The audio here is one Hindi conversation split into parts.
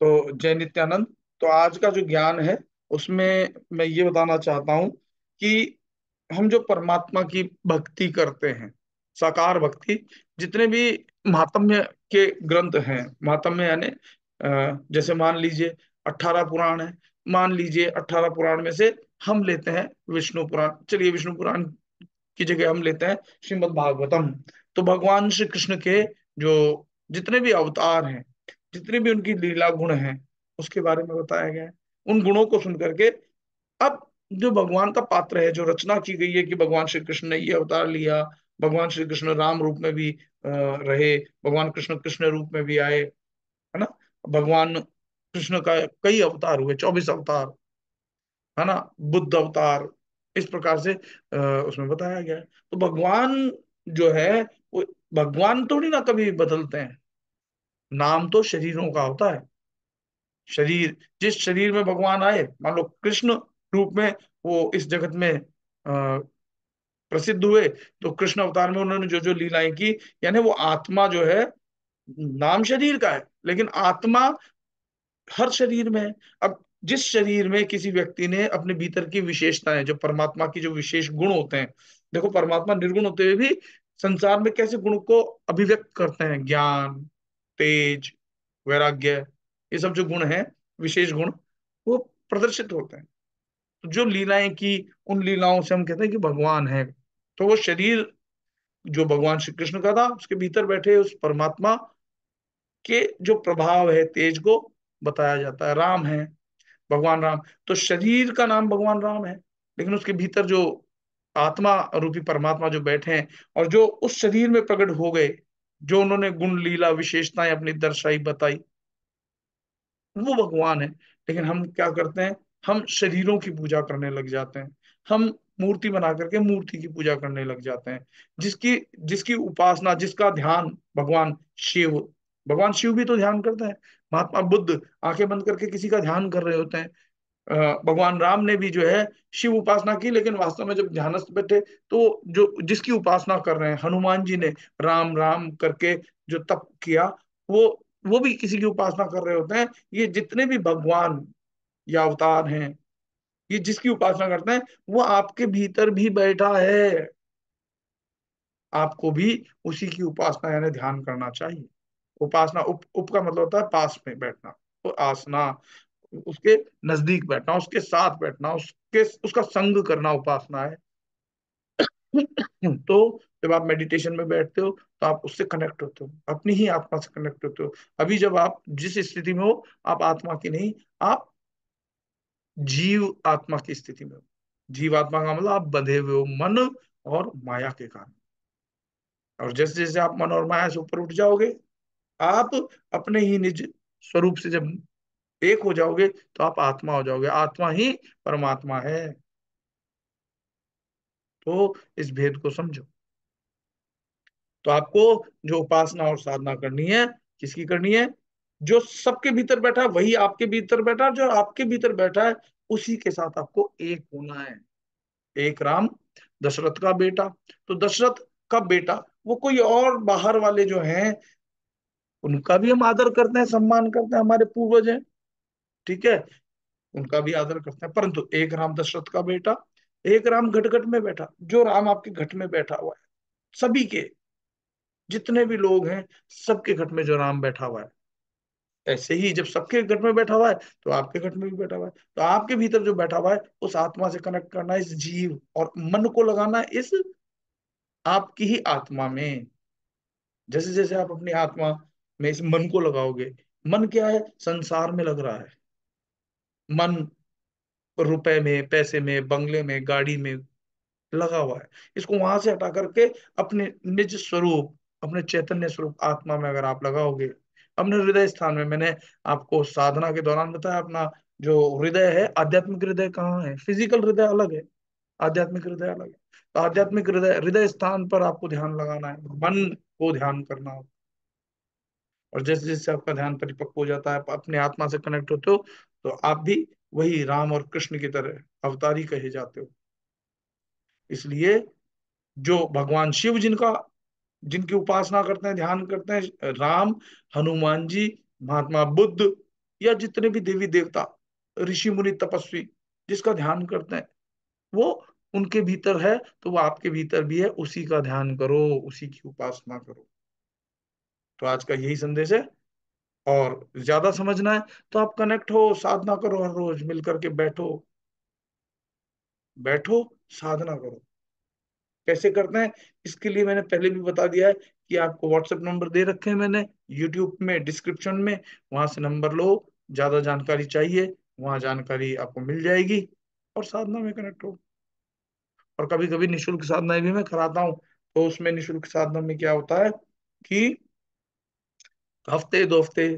तो जय नित्यानंद। तो आज का जो ज्ञान है उसमें मैं ये बताना चाहता हूँ कि हम जो परमात्मा की भक्ति करते हैं, साकार भक्ति, जितने भी महात्म्य के ग्रंथ हैं, महात्म्य यानी जैसे मान लीजिए 18 पुराण है। मान लीजिए 18 पुराण में से हम लेते हैं विष्णु पुराण। चलिए विष्णु पुराण की जगह हम लेते हैं श्रीमद् भागवतम। तो भगवान श्री कृष्ण के जो जितने भी अवतार हैं, जितने भी उनकी लीला गुण हैं, उसके बारे में बताया गया है। उन गुणों को सुन करके अब जो भगवान का पात्र है, जो रचना की गई है कि भगवान श्री कृष्ण ने ये अवतार लिया, भगवान श्री कृष्ण राम रूप में भी रहे, भगवान कृष्ण कृष्ण रूप में भी आए, है ना। भगवान कृष्ण का कई अवतार हुए, 24 अवतार, है ना, बुद्ध अवतार, इस प्रकार से उसमें बताया गया है। तो भगवान जो है वो, भगवान थोड़ी ना कभी बदलते हैं। नाम तो शरीरों का होता है। शरीर, जिस शरीर में भगवान आए, मान लो कृष्ण रूप में वो इस जगत में प्रसिद्ध हुए, तो कृष्ण अवतार में उन्होंने जो जो लीलाएं की, यानी वो आत्मा जो है, नाम शरीर का है लेकिन आत्मा हर शरीर में है। अब जिस शरीर में किसी व्यक्ति ने अपने भीतर की विशेषताएं, जो परमात्मा की जो विशेष गुण होते हैं, देखो परमात्मा निर्गुण होते हुए भी संसार में कैसे गुण को अभिव्यक्त करते हैं, ज्ञान, तेज, वैराग्य, ये सब जो गुण हैं, विशेष गुण, वो प्रदर्शित होते हैं। तो जो लीलाएं की, उन लीलाओं से हम कहते हैं कि भगवान है। तो वो शरीर जो भगवान श्री कृष्ण का था, उसके भीतर बैठे उस परमात्मा के जो प्रभाव है, तेज को बताया जाता है। राम है, भगवान राम। तो शरीर का नाम भगवान राम है, लेकिन उसके भीतर जो आत्मा रूपी परमात्मा जो बैठे हैं और जो उस शरीर में प्रकट हो गए, जो उन्होंने गुण लीला विशेषताएं अपनी दर्शाई बताई, वो भगवान है। लेकिन हम क्या करते हैं, हम शरीरों की पूजा करने लग जाते हैं। हम मूर्ति बना करके मूर्ति की पूजा करने लग जाते हैं, जिसकी जिसकी उपासना, जिसका ध्यान भगवान शिव, भगवान शिव भी तो ध्यान करते हैं। महात्मा बुद्ध आंखें बंद करके किसी का ध्यान कर रहे होते हैं। भगवान राम ने भी जो है शिव उपासना की, लेकिन वास्तव में जब ध्यानस्थ बैठे तो जो जिसकी उपासना कर रहे हैं, हनुमान जी ने राम राम करके जो तप किया, वो वो भी किसी की उपासना कर रहे होते हैं। ये जितने भी भगवान या अवतार हैं, ये जिसकी उपासना करते हैं, वो आपके भीतर भी बैठा है। आपको भी उसी की उपासना यानी ध्यान करना चाहिए। उपासना, उप का मतलब होता है पास में बैठना, तो आसना, उसके नजदीक बैठना, उसके साथ बैठना, उसके उसका संग करना उपासना है। तो जब आप मेडिटेशन में बैठते हो तो आप उससे कनेक्ट होते हो, अपनी ही आत्मा से कनेक्ट होते हो। अभी जब आप जिस स्थिति में हो, आप आत्मा की नहीं, आप जीव आत्मा की स्थिति में हो। जीव आत्मा का मतलब आप बंधे हुए हो मन और माया के कारण। और जैसे जैसे आप मन और माया से ऊपर उठ जाओगे, आप अपने ही निज स्वरूप से जब एक हो जाओगे, तो आप आत्मा हो जाओगे। आत्मा ही परमात्मा है। तो इस भेद को समझो। तो आपको जो उपासना और साधना करनी है, किसकी करनी है? जो सबके भीतर बैठा है वही आपके भीतर बैठा है, जो आपके भीतर बैठा है उसी के साथ आपको एक होना है। एक राम, दशरथ का बेटा। तो दशरथ का बेटा, वो कोई और बाहर वाले जो हैं, उनका भी हम आदर करते हैं, सम्मान करते हैं, हमारे पूर्वज हैं, ठीक है, उनका भी आदर करते हैं। परंतु एक राम दशरथ का बेटा, एक राम घट घट में बैठा, जो राम आपके घट में बैठा हुआ है, सभी के, जितने भी लोग हैं, सबके घट में जो राम बैठा हुआ है, ऐसे ही जब सबके घट में बैठा हुआ है, तो आपके घट में भी बैठा हुआ है। तो आपके भीतर जो बैठा हुआ है, उस आत्मा से कनेक्ट करना है, इस जीव, और मन को लगाना है इस आपकी ही आत्मा में। जैसे जैसे आप अपनी आत्मा में इस मन को लगाओगे, मन क्या है? संसार में लग रहा है मन, रुपए में, पैसे में, बंगले में, गाड़ी में लगा हुआ है। इसको वहां से हटा करके अपने निज स्वरूप, अपने चैतन्य स्वरूप आत्मा में अगर आप लगाओगे, अपने हृदय स्थान में, मैंने आपको साधना के दौरान बताया, अपना जो हृदय है, आध्यात्मिक हृदय कहाँ है? फिजिकल हृदय अलग है, आध्यात्मिक हृदय अलग है। तो आध्यात्मिक हृदय, हृदय स्थान पर आपको ध्यान लगाना है, मन को ध्यान करना हो। और जैसे जैसे आपका ध्यान परिपक्व हो जाता है, आप अपने आत्मा से कनेक्ट होते हो, तो आप भी वही राम और कृष्ण की तरह अवतारी कहे जाते हो। इसलिए जो भगवान शिव, जिनका जिनकी उपासना करते हैं, ध्यान करते हैं, राम, हनुमान जी, महात्मा बुद्ध, या जितने भी देवी देवता, ऋषि मुनि तपस्वी जिसका ध्यान करते हैं, वो उनके भीतर है, तो वो आपके भीतर भी है। उसी का ध्यान करो, उसी की उपासना करो। तो आज का यही संदेश है। और ज्यादा समझना है तो आप कनेक्ट हो, साधना करो, हर रोज मिल करके बैठो, बैठो, साधना करो। कैसे करते हैं, इसके लिए मैंने पहले भी बता दिया है कि आपको व्हाट्सएप नंबर दे रखे हैं मैंने यूट्यूब में डिस्क्रिप्शन में, वहां से नंबर लो। ज्यादा जानकारी चाहिए, वहां जानकारी आपको मिल जाएगी, और साधना में कनेक्ट हो। और कभी कभी निशुल्क साधना भी मैं कराता हूँ। तो उसमें निशुल्क साधना में क्या होता है कि हफ्ते, 2 हफ्ते,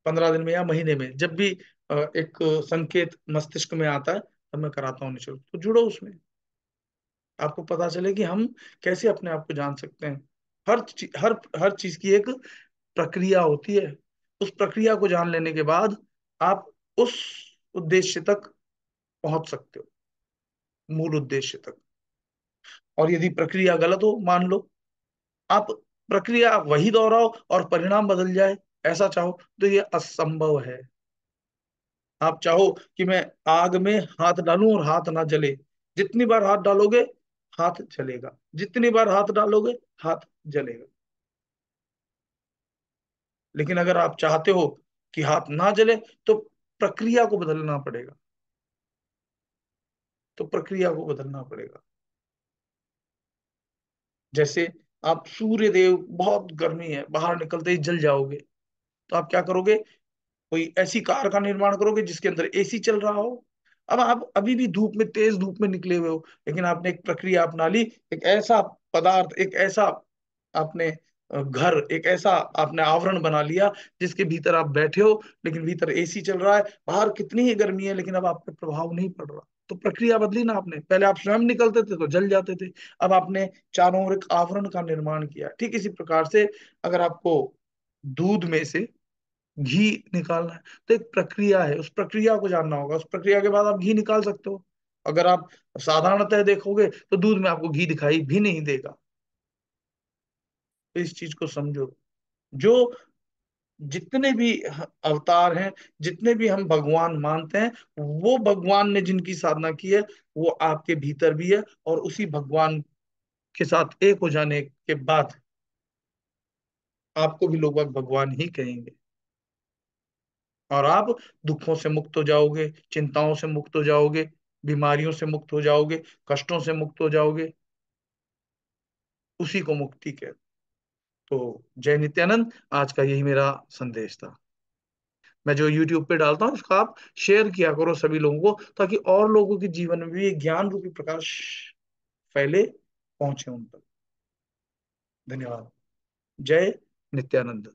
15 दिन में या महीने में जब भी एक संकेत मस्तिष्क में आता है, तब मैं कराता हूँ निशुल्क। तो जुड़ो उसमें, आपको पता चले कि हम कैसे अपने आप को जान सकते हैं। हर चीज की एक प्रक्रिया होती है। उस प्रक्रिया को जान लेने के बाद आप उस उद्देश्य तक पहुंच सकते हो, मूल उद्देश्य तक। और यदि प्रक्रिया गलत हो, मान लो आप प्रक्रिया वही दोहराओ और परिणाम बदल जाए, ऐसा चाहो तो ये असंभव है। आप चाहो कि मैं आग में हाथ डालूं और हाथ ना जले, जितनी बार हाथ डालोगे हाथ जलेगा, जितनी बार हाथ डालोगे हाथ जलेगा। लेकिन अगर आप चाहते हो कि हाथ ना जले, तो प्रक्रिया को बदलना पड़ेगा, तो प्रक्रिया को बदलना पड़ेगा। जैसे आप सूर्य देव, बहुत गर्मी है, बाहर निकलते ही जल जाओगे, तो आप क्या करोगे, कोई ऐसी कार का निर्माण करोगे जिसके अंदर एसी चल रहा हो। अब आप अभी भी धूप में, तेज धूप में निकले हुए हो, लेकिन आपने एक प्रक्रिया अपना ली, एक ऐसा पदार्थ, एक ऐसा आपने घर, एक ऐसा आपने आवरण बना लिया जिसके भीतर आप बैठे हो, लेकिन भीतर एसी चल रहा है, बाहर कितनी ही गर्मी है लेकिन अब आप पे प्रभाव नहीं पड़ रहा। तो प्रक्रिया बदली ना आपने। पहले आप स्वयं निकलते थे तो जल जाते थे, अब आपने चारों ओर एक आवरण का निर्माण किया। ठीक इसी प्रकार से अगर आपको दूध में से घी निकालना है, तो एक प्रक्रिया है, उस प्रक्रिया को जानना होगा, उस प्रक्रिया के बाद आप घी निकाल सकते हो। अगर आप साधारणतः देखोगे तो दूध में आपको घी दिखाई भी नहीं देगा। तो इस चीज को समझो। जो जितने भी अवतार हैं, जितने भी हम भगवान मानते हैं, वो भगवान ने जिनकी साधना की है, वो आपके भीतर भी है। और उसी भगवान के साथ एक हो जाने के बाद आपको भी लोग भगवान ही कहेंगे। और आप दुखों से मुक्त हो जाओगे, चिंताओं से मुक्त हो जाओगे, बीमारियों से मुक्त हो जाओगे, कष्टों से मुक्त हो जाओगे। उसी को मुक्ति कहते। तो जय नित्यानंद, आज का यही मेरा संदेश था। मैं जो यूट्यूब पे डालता हूँ उसका आप शेयर किया करो सभी लोगों को, ताकि और लोगों के जीवन में भी ये ज्ञान रूपी प्रकाश फैले, पहुंचे उन तक। धन्यवाद। जय नित्यानंद।